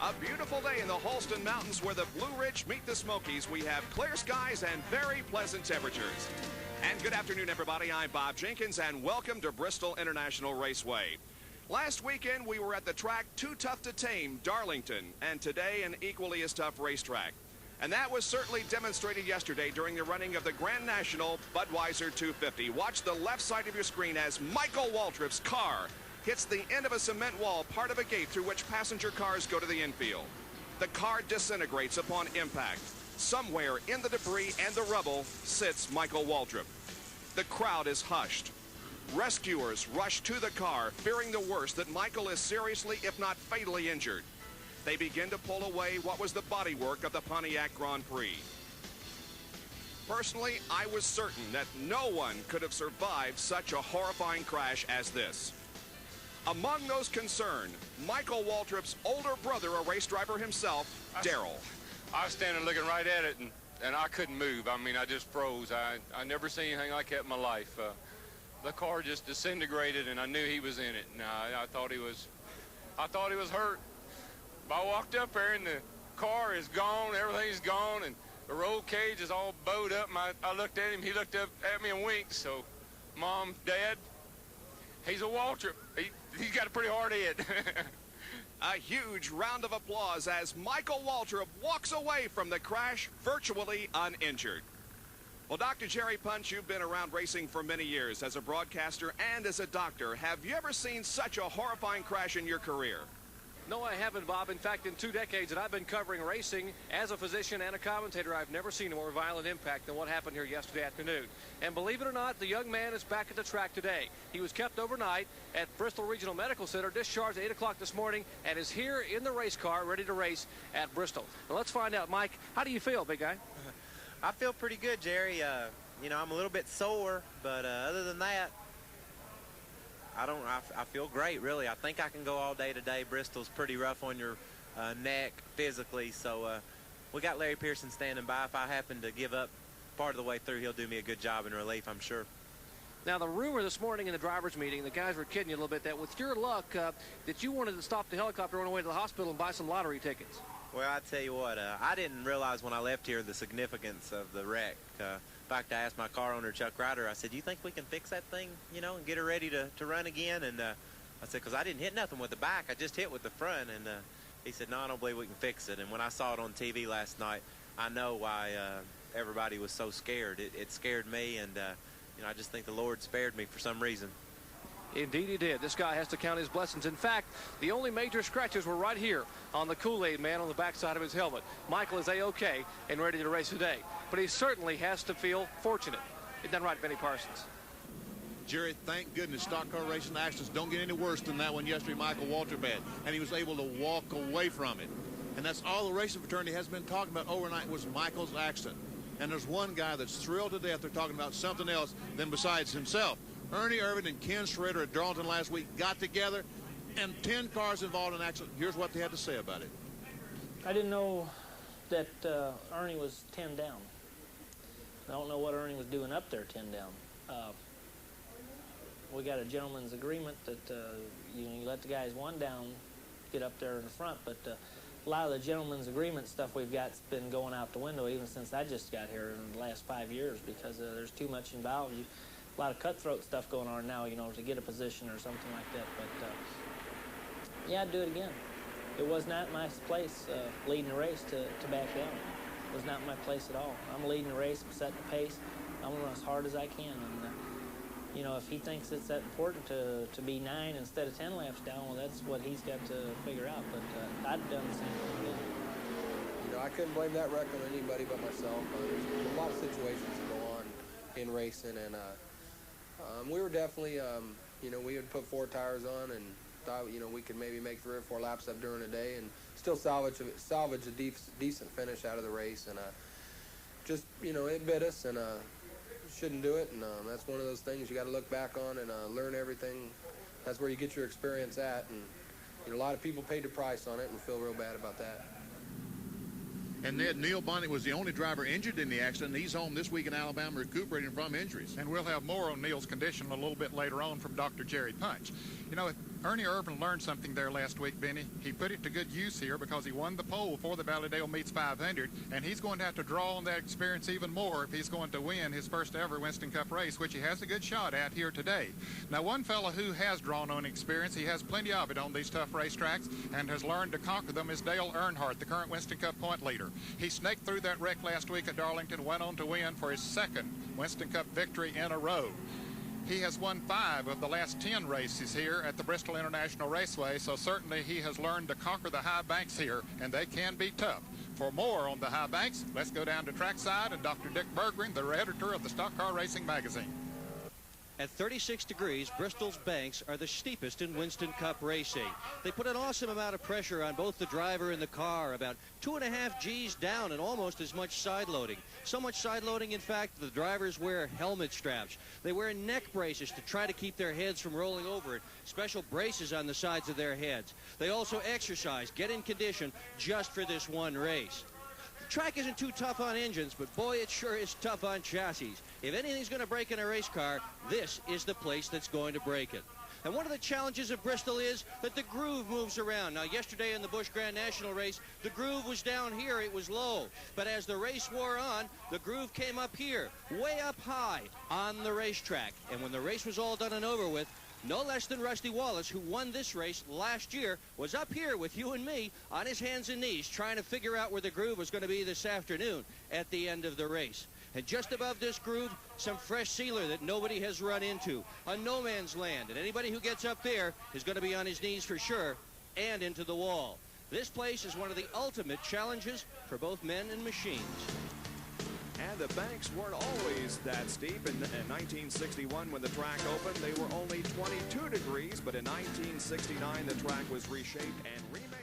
A beautiful day in the Halston Mountains where the Blue Ridge meet the Smokies. We have clear skies and very pleasant temperatures. And good afternoon, everybody. I'm Bob Jenkins, and welcome to Bristol International Raceway. Last weekend, we were at the track Too Tough to Tame, Darlington, and today an equally as tough racetrack. And that was certainly demonstrated yesterday during the running of the Grand National Budweiser 250. Watch the left side of your screen as Michael Waltrip's car hits the end of a cement wall, part of a gate through which passenger cars go to the infield. The car disintegrates upon impact. Somewhere in the debris and the rubble sits Michael Waltrip. The crowd is hushed. Rescuers rush to the car, fearing the worst, that Michael is seriously, if not fatally, injured. They begin to pull away what was the bodywork of the Pontiac Grand Prix. Personally, I was certain that no one could have survived such a horrifying crash as this. Among those concerned, Michael Waltrip's older brother, a race driver himself, Darrell. I was standing looking right at it, and I couldn't move. I mean, I just froze. I never seen anything like that in my life. The car just disintegrated, and I knew he was in it. And I thought he was hurt. But I walked up there, and the car is gone. Everything's gone, and the roll cage is all bowed up. And I looked at him. He looked up at me and winked. So, Mom, Dad, he's a Waltrip. He's got a pretty hard head. A huge round of applause as Michael Waltrip walks away from the crash virtually uninjured. Well, Dr. Jerry Punch, you've been around racing for many years as a broadcaster and as a doctor. Have you ever seen such a horrifying crash in your career? No, I haven't, Bob. In fact, in 2 decades that I've been covering racing as a physician and a commentator, I've never seen a more violent impact than what happened here yesterday afternoon. And believe it or not, the young man is back at the track today. He was kept overnight at Bristol Regional Medical Center, discharged at 8 o'clock this morning, and is here in the race car, ready to race at Bristol. Now, let's find out. Mike, how do you feel, big guy? I feel pretty good, Jerry. You know, I'm a little bit sore, but other than that, I feel great, really. I think I can go all day today. Bristol's pretty rough on your neck physically, so we got Larry Pearson standing by. If I happen to give up part of the way through, he'll do me a good job in relief, I'm sure. Now, the rumor this morning in the driver's meeting, the guys were kidding you a little bit, that with your luck, that you wanted to stop the helicopter on the way to the hospital and buy some lottery tickets. Well, I tell you what, I didn't realize when I left here the significance of the wreck. In fact, I asked my car owner, Chuck Ryder, I said, do you think we can fix that thing, you know, and get her ready to run again? And I said, because I didn't hit nothing with the back, I just hit with the front. And he said, no, I don't believe we can fix it. And when I saw it on TV last night, I know why everybody was so scared. It scared me, and you know, I just think the Lord spared me for some reason. Indeed he did. This guy has to count his blessings. In fact, the only major scratches were right here on the Kool-Aid man on the backside of his helmet. Michael is A-OK and ready to race today. But he certainly has to feel fortunate. Isn't that right, Benny Parsons? Jerry, thank goodness stock car racing accidents don't get any worse than that one yesterday Michael Waltrip had. And he was able to walk away from it. And that's all the racing fraternity has been talking about overnight was Michael's accident. And there's one guy that's thrilled to death they're talking about something else than besides himself. Ernie Irvin and Ken Schrader at Darlington last week got together, and 10 cars involved in an accident. Here's what they had to say about it. I didn't know that Ernie was 10 down. I don't know what Ernie was doing up there 10 down. We got a gentleman's agreement that you let the guys 1 down get up there in the front, but a lot of the gentleman's agreement stuff we've got's been going out the window even since I just got here in the last 5 years, because there's too much involved. A lot of cutthroat stuff going on now, you know, to get a position or something like that. But yeah, I'd do it again. It was not my place leading the race to back down. It was not my place at all. I'm leading the race, I'm setting the pace. I'm going to run as hard as I can. And you know, if he thinks it's that important to be 9 instead of 10 laps down, well, that's what he's got to figure out. But I'd done the same thing again. You know, I couldn't blame that wreck on anybody but myself. There's a lot of situations that go on in racing, and we were definitely, you know, we had put 4 tires on and thought, you know, we could maybe make 3 or 4 laps up during the day and still salvage a decent finish out of the race. And just, you know, it bit us, and shouldn't do it. And that's one of those things you got to look back on and learn everything. That's where you get your experience at. And you know, a lot of people paid the price on it and feel real bad about that. And Ned, Neil Bonnet was the only driver injured in the accident. He's home this week in Alabama recuperating from injuries. And we'll have more on Neil's condition a little bit later on from Dr. Jerry Punch. You know, Ernie Irvin learned something there last week, Benny. He put it to good use here because he won the pole for the Valleydale Meats 500, and he's going to have to draw on that experience even more if he's going to win his first ever Winston Cup race, which he has a good shot at here today. Now, one fellow who has drawn on experience, he has plenty of it on these tough racetracks and has learned to conquer them, is Dale Earnhardt, the current Winston Cup point leader. He snaked through that wreck last week at Darlington, went on to win for his second Winston Cup victory in a row. He has won 5 of the last 10 races here at the Bristol International Raceway, so certainly he has learned to conquer the high banks here, and they can be tough. For more on the high banks, let's go down to trackside and Dr. Dick Berggren, the editor of the Stock Car Racing magazine. At 36 degrees, Bristol's banks are the steepest in Winston Cup racing. They put an awesome amount of pressure on both the driver and the car, about 2.5 G's down and almost as much side loading. So much side loading, in fact, the drivers wear helmet straps. They wear neck braces to try to keep their heads from rolling over, and special braces on the sides of their heads. They also exercise, get in condition just for this one race. The track isn't too tough on engines, but boy, it sure is tough on chassis. If anything's going to break in a race car, this is the place that's going to break it. And one of the challenges of Bristol is that the groove moves around. Now, yesterday in the Busch Grand National race, the groove was down here, it was low. But as the race wore on, the groove came up here, way up high on the racetrack. And when the race was all done and over with, no less than Rusty Wallace, who won this race last year, was up here with you and me on his hands and knees trying to figure out where the groove was going to be this afternoon at the end of the race. And just above this groove, some fresh sealer that nobody has run into, a no man's land. And anybody who gets up there is going to be on his knees for sure and into the wall. This place is one of the ultimate challenges for both men and machines. And the banks weren't always that steep. In 1961, when the track opened, they were only 22 degrees. But in 1969, the track was reshaped and remade.